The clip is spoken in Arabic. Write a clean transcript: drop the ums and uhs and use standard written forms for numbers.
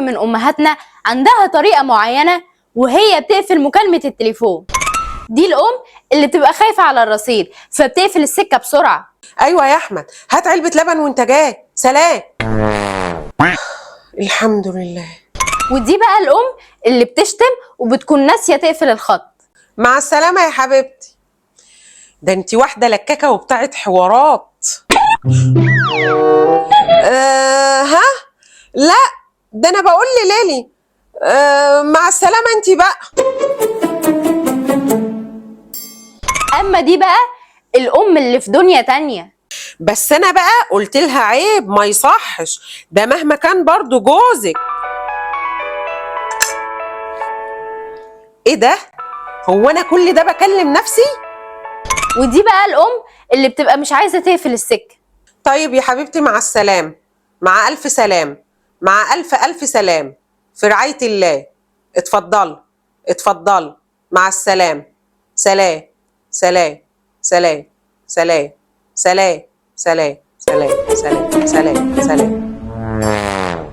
من امهاتنا عندها طريقه معينه وهي بتقفل مكالمه التليفون. دي الام اللي بتبقى خايفه على الرصيد فبتقفل السكه بسرعه. ايوه يا احمد، هات علبه لبن وانت جاي. سلام. الحمد لله. ودي بقى الام اللي بتشتم وبتكون ناسيه تقفل الخط. مع السلامه يا حبيبتي. ده انت واحده لكاكه وبتاعت حوارات. ها؟ لا، ده انا بقول لليلي مع السلامه انت بقى. اما دي بقى الام اللي في دنيا تانية. بس انا بقى قلت لها عيب، ما يصحش، ده مهما كان برضو جوزك. ايه ده؟ هو انا كل ده بكلم نفسي؟ ودي بقى الام اللي بتبقى مش عايزه تقفل السكه. طيب يا حبيبتي، مع السلام. مع الف سلام. مع الف سلام. في رعاية الله. اتفضل. اتفضل. مع السلام. سلام. سلام. سلام. سلام. سلام. سلام. سلام. سلام. سلام. سلام.